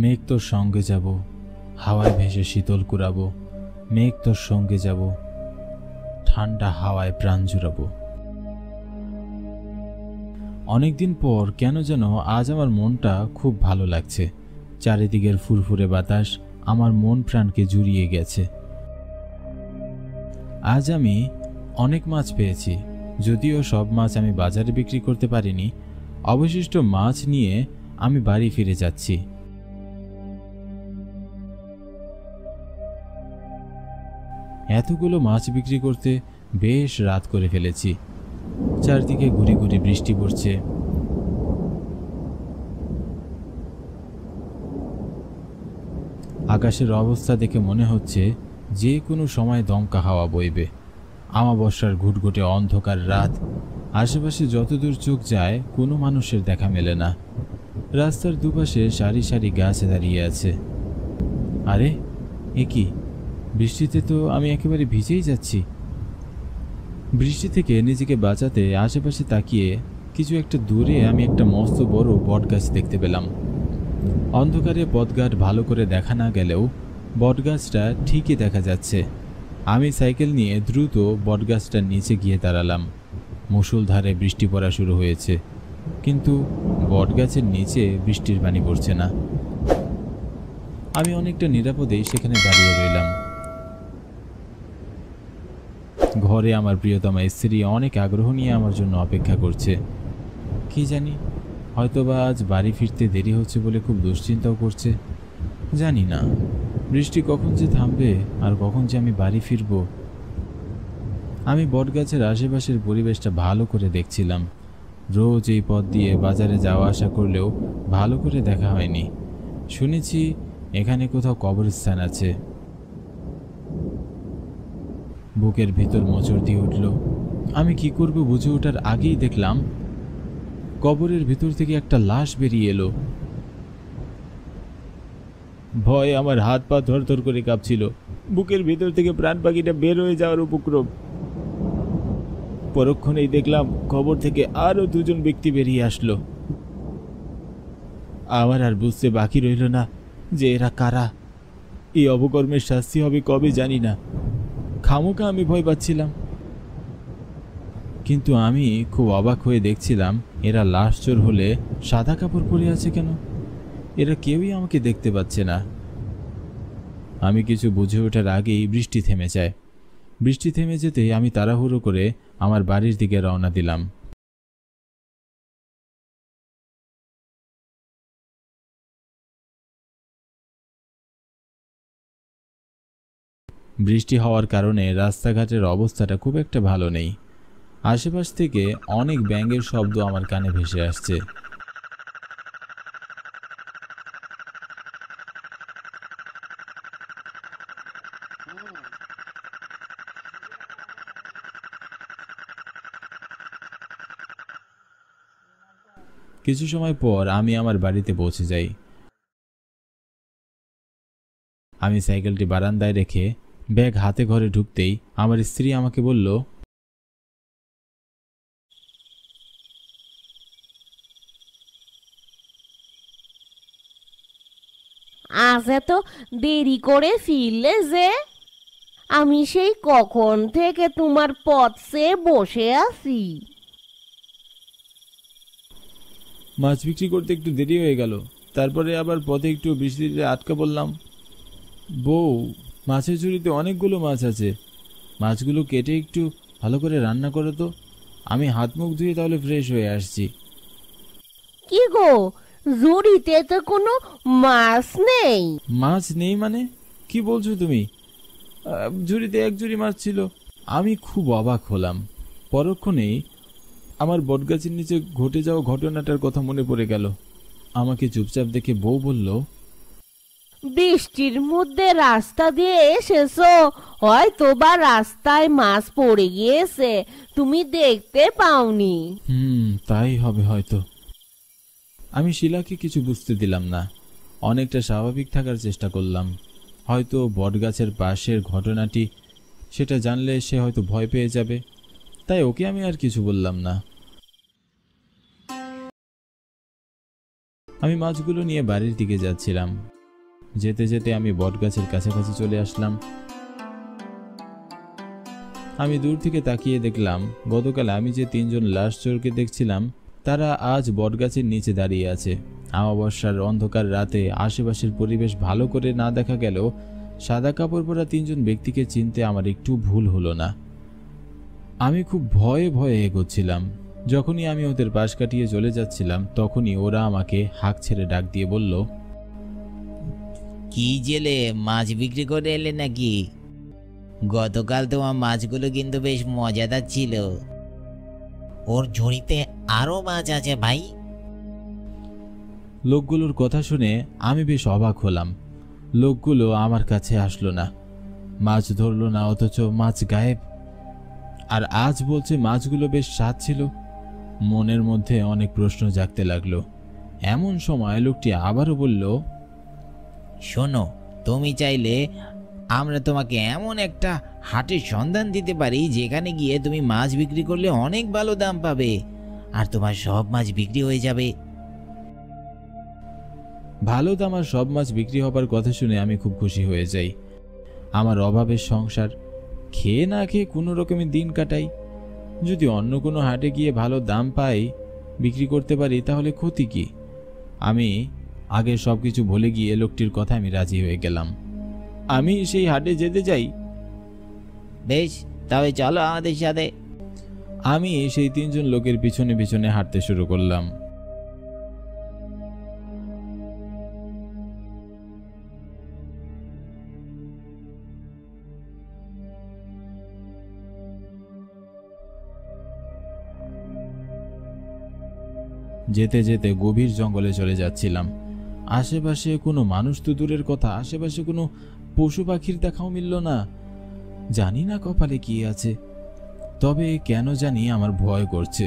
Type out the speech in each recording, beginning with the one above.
মেঘ তোর সঙ্গে যাব, হাওয়ায় ভেসে শীতল কুড়াবো। মেঘ তোর সঙ্গে যাব, ঠান্ডা হাওয়ায় প্রাণ জুড়াবো। অনেকদিন পর কেন যেন আজ আমার মনটা খুব ভালো লাগছে। চারিদিকের ফুরফুরে বাতাস আমার মন প্রাণকে জুড়িয়ে গেছে। আজ আমি অনেক মাছ পেয়েছি, যদিও সব মাছ আমি বাজারে বিক্রি করতে পারিনি। অবশিষ্ট মাছ নিয়ে আমি বাড়ি ফিরে যাচ্ছি। এতগুলো মাছ বিক্রি করতে বেশ রাত করে ফেলেছি। চারদিকে ঘুরি ঘুরি বৃষ্টি পড়ছে। আকাশের অবস্থা দেখে মনে হচ্ছে যে কোনো সময় দমকা হাওয়া বইবে। আমাবস্যার ঘুটঘুটে অন্ধকার রাত। আশেপাশে যতদূর চোখ যায় কোনো মানুষের দেখা মেলে না। রাস্তার দুপাশে সারি সারি গাছ দাঁড়িয়ে আছে। আরে এ কি, বৃষ্টিতে তো আমি একেবারে ভিজেই যাচ্ছি। বৃষ্টি থেকে নিজেকে বাঁচাতে আশেপাশে তাকিয়ে কিছু একটা দূরে আমি একটা মস্ত বড় বটগাছ দেখতে পেলাম। অন্ধকারে পথঘাট ভালো করে দেখা না গেলেও বটগাছটা ঠিকই দেখা যাচ্ছে। আমি সাইকেল নিয়ে দ্রুত বটগাছটার নিচে গিয়ে দাঁড়ালাম। মুষলধারে বৃষ্টি পড়া শুরু হয়েছে, কিন্তু বটগাছের নিচে বৃষ্টির পানি পড়ছে না। আমি অনেকটা নিরাপদেই সেখানে দাঁড়িয়ে রইলাম। ঘরে আমার প্রিয়তমা স্ত্রী অনেক আগ্রহ নিয়ে আমার জন্য অপেক্ষা করছে। কি জানি, হয়তোবা আজ বাড়ি ফিরতে দেরি হচ্ছে বলে খুব দুশ্চিন্তাও করছে। জানি না বৃষ্টি কখন যে থামবে আর কখন যে আমি বাড়ি ফিরব। আমি বটগাছের আশেপাশের পরিবেশটা ভালো করে দেখছিলাম। রোজ এই পথ দিয়ে বাজারে যাওয়া আসা করলেও ভালো করে দেখা হয়নি। শুনেছি এখানে কোথাও কবরস্থান আছে। বুকের ভিতর মোচড় দিয়ে উঠল। আমি কি করব বুঝে ওঠার আগেই দেখলাম কবরের ভিতর থেকে একটা লাশ বেরিয়ে এলো। ভয়ে আমার হাত পা থরথর করে কাঁপছিল। বুকের ভিতর থেকে প্রাণ পাখিটা বের হয়ে যাওয়ার উপক্রম। পরক্ষণেই দেখলাম কবর থেকে আরো দুজন ব্যক্তি বেরিয়ে আসলো। আমার আর বুঝতে বাকি রইল না যে এরা কারা। এই অপকর্মের শাস্তি হবে কবে জানি না। খামোকা আমি ভয় পাচ্ছিলাম, কিন্তু আমি খুব অবাক হয়ে দেখছিলাম এরা লাশ চোর হলে সাদা কাপড় পরে আছে কেন? এরা কেউই আমাকে দেখতে পাচ্ছে না। আমি কিছু বুঝে ওঠার আগেই বৃষ্টি থেমে যায়। বৃষ্টি থেমে যেতেই আমি তাড়াহুড়ো করে আমার বাড়ির দিকে রওনা দিলাম। বৃষ্টি হওয়ার কারণে রাস্তাঘাটের অবস্থাটা খুব একটা ভালো নেই। আশেপাশ থেকে অনেক ব্যাঙের শব্দ আমার কানে ভেসে আসছে। কিছু সময় পর আমি আমার বাড়িতে পৌঁছে যাই। আমি সাইকেলটি বারান্দায় রেখে ব্যাগ হাতে ঘরে ঢুকতেই আমার স্ত্রী আমাকে বলল, আজ এত দেরি করে ফিরলে যে? আমি সেই কখন থেকে তোমার পথ চেয়ে বসে আছি। মাছ বিক্রি করতে একটু দেরি হয়ে গেল, তারপরে আবার পথে একটু বৃষ্টিতে আটকা পড়লাম। বউ, মাছের ঝুড়িতে অনেকগুলো মাছ আছে, মাছগুলো কেটে একটু ভালো করে রান্না করো তো। আমি হাত মুখ ধুয়ে তাহলে ফ্রেশ হয়ে আসছি। কি গো, ঝুড়িতে তো কোনো মাছ নেই। মাছ নেই মানে কি বলছো তুমি? ঝুড়িতে এক ঝুড়ি মাছ ছিল। আমি খুব অবাক হলাম। পরক্ষণেই আমার বটগাছের নিচে ঘটে যাওয়া ঘটনাটার কথা মনে পড়ে গেল। আমাকে চুপচাপ দেখে বউ বলল, বৃষ্টির মধ্যে রাস্তা দিয়ে এসেছো, হয়তো বা রাস্তায় মাছ পড়ে গিয়েছে, তুমি দেখতে পাওনি। তাই হবে হয়তো। আমি শিলাকে কিছু বুঝতে দিলাম না। অনেকটা স্বাভাবিক থাকার চেষ্টা করলাম। হয়তো বটগাছের পাশের ঘটনাটি সেটা জানলে সে হয়তো ভয় পেয়ে যাবে, তাই ওকে আমি আর কিছু বললাম না। আমি মাছগুলো নিয়ে বাড়ির দিকে যাচ্ছিলাম। যেতে যেতে আমি বটগাছের কাছাকাছি চলে আসলাম। আমি দূর থেকে তাকিয়ে দেখলাম গতকাল আমি যে 3 জন লাশ চোরকে দেখছিলাম তারা আজ বটগাছের নিচে দাঁড়িয়ে আছে। অমাবস্যার অন্ধকার রাতে আশেপাশের পরিবেশ ভালো করে না দেখা গেল সাদা কাপড় পরা 3 জন ব্যক্তিকে চিনতে আমার একটু ভুল হলো না। আমি খুব ভয়ে ভয়ে এগোচ্ছিলাম। যখনই আমি ওদের পাশ কাটিয়ে চলে যাচ্ছিলাম তখনই ওরা আমাকে হাঁক ছেড়ে ডাক দিয়ে বলল, কি জেলে মাছ বিক্রি করে এলে নাকি? গতকাল তোমার মাছগুলো কিন্তু বেশ মজাদার ছিল। ওর ঝুড়িতে আরো মাছ আছে ভাই। লোকগুলোর কথা শুনে আমি বেশ অবাক হলাম। লোকগুলো আমার কাছে আসলো না, মাছ ধরলো না, অথচ মাছ গায়েব। আর আজ বলছে মাছগুলো বেশ স্বাদ ছিল। মনের মধ্যে অনেক প্রশ্ন জাগতে লাগলো। এমন সময় লোকটি আবারও বলল, শোনো, তুমি চাইলে আমরা তোমাকে এমন একটা হাটের সন্ধান দিতে পারি যেখানে গিয়ে তুমি মাছ বিক্রি করলে অনেক ভালো দাম পাবে, আর তোমার সব মাছ বিক্রি হয়ে যাবে। ভালো দাম আর সব মাছ বিক্রি হবার কথা শুনে আমি খুব খুশি হয়ে যাই। আমার অভাবের সংসার, খেয়ে না খেয়ে কোনো রকমে দিন কাটাই। যদি অন্য কোনো হাটে গিয়ে ভালো দাম পাই, বিক্রি করতে পারি, তাহলে ক্ষতি কি? আমি আগে সব কিছু ভুলে গিয়ে লোকটির কথা আমি রাজি হয়ে গেলাম। আমি সেই হাটে যেতে চাই। বেশ, তবে চলো আমাদের সাথে। আমি সেই 3 জন লোকের পিছনে পিছনে হাঁটতে শুরু করলাম। যেতে যেতে গভীর জঙ্গলে চলে যাচ্ছিলাম। আশেপাশে কোনো মানুষ তো দূরের কথা, আশেপাশে কোনো পশু পাখির দেখাও মিলল না। জানি না কপালে কি আছে, তবে কেন জানি আমার ভয় করছে।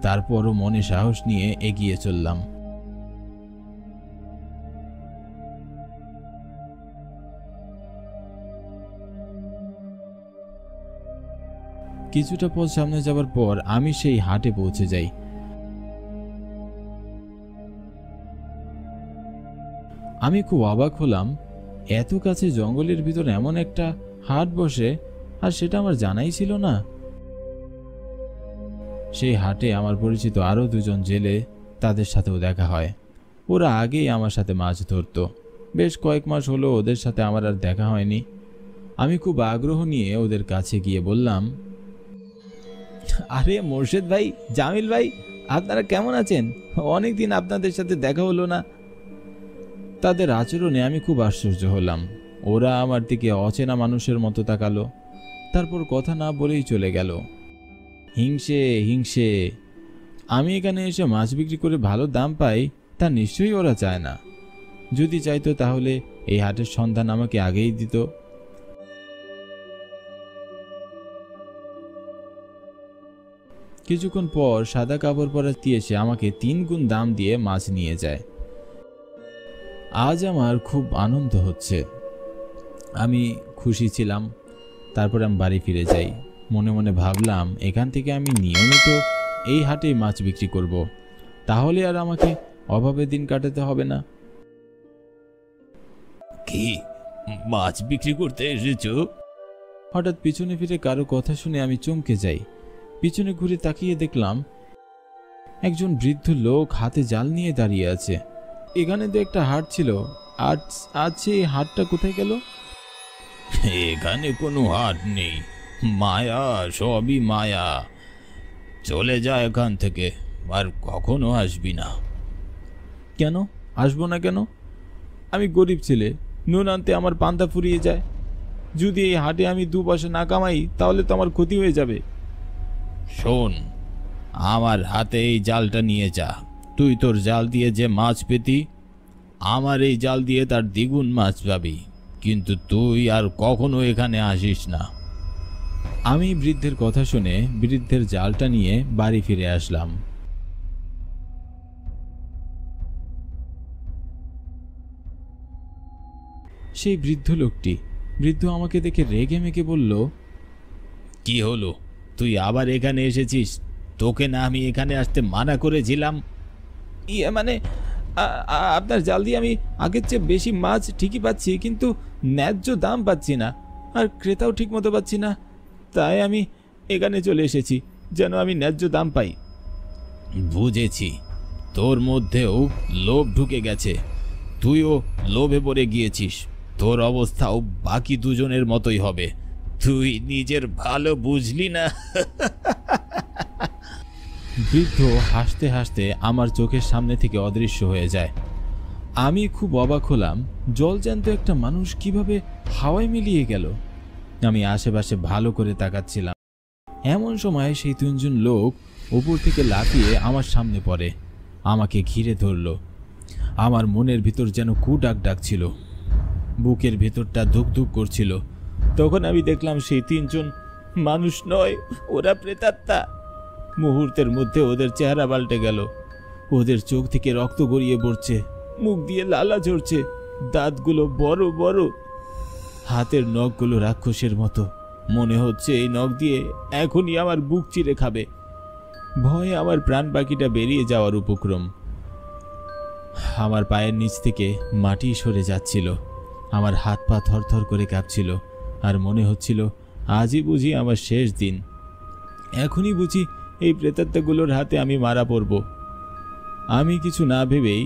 তারপরও মনে সাহস নিয়ে এগিয়ে চললাম। কিছুটা পথ সামনে যাবার পর আমি সেই হাটে পৌঁছে যাই। আমি খুব অবাক হলাম, এত কাছে জঙ্গলের ভিতর এমন একটা হাট বসে, আর সেটা আমার জানাই ছিল না। সেই হাটে আমার পরিচিত আরো 2 জন জেলে, তাদের সাথেও দেখা হয়। ওরা আগেই আমার সাথে মাছ ধরতো। বেশ কয়েক মাস হলো ওদের সাথে আমার আর দেখা হয়নি। আমি খুব আগ্রহ নিয়ে ওদের কাছে গিয়ে বললাম, আরে মোর্শেদ ভাই, জামিল ভাই, আপনারা কেমন আছেন? অনেকদিন আপনাদের সাথে দেখা হলো না। তাদের আচরণে আমি খুব আশ্চর্য হলাম। ওরা আমার দিকে অচেনা মানুষের মতো তাকালো, তারপর কথা না বলেই চলে গেল। হিংসে হিংসে। আমি এখানে এসে মাছ বিক্রি করে ভালো দাম পাই, তা নিশ্চয়ই ওরা চায় না। যদি চাইতো তাহলে এই হাটের সন্ধান আমাকে আগেই দিত। কিছুক্ষণ পর সাদা কাপড় পরা এসে আমাকে 3 গুণ দাম দিয়ে মাছ নিয়ে যায়। আজ আমার খুব আনন্দ হচ্ছে, আমি খুশি ছিলাম। তারপর আমি বাড়ি ফিরে যাই। মনে মনে ভাবলাম, এখান থেকে আমি নিয়মিত এই হাটেই মাছ বিক্রি করব, তাহলে আর আমাকে অভাবে দিন কাটাতে হবে না। কি মাছ বিক্রি করতে এসেছো? হঠাৎ পিছনে ফিরে কারো কথা শুনে আমি চমকে যাই। পিছনে ঘুরে তাকিয়ে দেখলাম একজন বৃদ্ধ লোক হাতে জাল নিয়ে দাঁড়িয়ে আছে। এখানে তো একটা হাট ছিল, আজ সেই হাটটা কোথায় গেল? এখানে কোনো হাট নেই, মায়া, সবই মায়া। চলে যা এখান থেকে, আর কখনো আসবি না। কেন আসবো না কেন? আমি গরিব ছেলে, নুন আনতে আমার পান্তা ফুরিয়ে যায়। যদি এই হাটে আমি 2 পয়সা না কামাই তাহলে তো আমার ক্ষতি হয়ে যাবে। শোন, আমার হাতে এই জালটা নিয়ে যা। তুই তোর জাল দিয়ে যে মাছ পেতি, আমার এই জাল দিয়ে তার দ্বিগুণ মাছ পাবি। কিন্তু তুই আর কখনো এখানে আসিস না। আমি বৃদ্ধের কথা শুনে বৃদ্ধের জালটা নিয়ে বাড়ি ফিরে আসলাম। সেই বৃদ্ধ আমাকে দেখে রেগে মেগে বলল, কি হলো, তুই আবার এখানে এসেছিস? তোকে না আমি এখানে আসতে মানা করেছিলাম? মানে আপনার জাল দিয়ে আমি আগের চেয়ে বেশি মাছ ঠিকই পাচ্ছি, কিন্তু ন্যায্য দাম পাচ্ছি না, আর ক্রেতাও ঠিক মতো পাচ্ছি না। তাই আমি এখানে চলে এসেছি, যেন আমি ন্যায্য দাম পাই। বুঝেছি, তোর মধ্যেও লোভ ঢুকে গেছে, তুইও লোভে পড়ে গিয়েছিস। তোর অবস্থাও বাকি দুজনের মতোই হবে, তুই নিজের ভালো বুঝলি না। বৃদ্ধ হাসতে হাসতে আমার চোখের সামনে থেকে অদৃশ্য হয়ে যায়। আমি খুব অবাক হলাম, জলজ্যান্ত একটা মানুষ কিভাবে হাওয়ায় মিলিয়ে গেল। আমি আশেপাশে ভালো করে তাকাচ্ছিলাম। এমন সময় সেই তিনজন লোক উপর থেকে লাফিয়ে আমার সামনে পড়ে, আমাকে ঘিরে ধরল। আমার মনের ভিতর যেন কু ডাক ডাকছিল, বুকের ভেতরটা ধুক ধুক করছিল। তখন আমি দেখলাম সেই তিনজন মানুষ নয়, ওরা প্রেতাত্মা। মুহূর্তের মধ্যে ওদের চেহারা পাল্টে গেল, ওদের চোখ থেকে রক্ত গড়িয়ে পড়ছে, মুখ দিয়ে লালা ঝরছে, দাঁতগুলো বড় বড়, হাতের নখগুলো রাক্ষসের মতো। মনে হচ্ছে এই নখ দিয়ে এখনই আমার বুক চিরে খাবে। ভয়ে আমার প্রাণ পাখিটা বেরিয়ে যাওয়ার উপক্রম। আমার পায়ের নিচ থেকে মাটি সরে যাচ্ছিল, আমার হাত পা থরথর করে কাঁপছিল, আর মনে হচ্ছিল আজই বুঝি আমার শেষ দিন। এখনই বুঝি এই প্রেতাত্মাগুলোর হাতে আমি মারা পড়ব। আমি কিছু না ভেবেই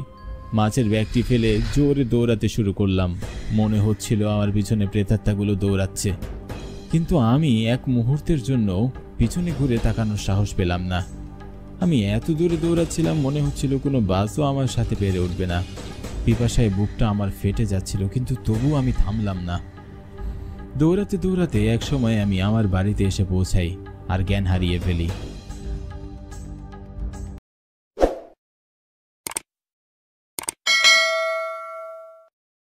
মাছের ব্যাগটি ফেলে জোরে দৌড়াতে শুরু করলাম। মনে হচ্ছিল আমার পিছনে প্রেতাত্মাগুলো দৌড়াচ্ছে, কিন্তু আমি এক মুহূর্তের জন্য পিছনে ঘুরে তাকানোর সাহস পেলাম না। আমি এত দূরে দৌড়াচ্ছিলাম, মনে হচ্ছিল কোনো বাসও আমার সাথে পেরে উঠবে না। পিপাসায় বুকটা আমার ফেটে যাচ্ছিল, কিন্তু তবু আমি থামলাম না। দৌড়াতে দৌড়াতে এক সময় আমি আমার বাড়িতে এসে পৌঁছাই আর জ্ঞান হারিয়ে ফেলি।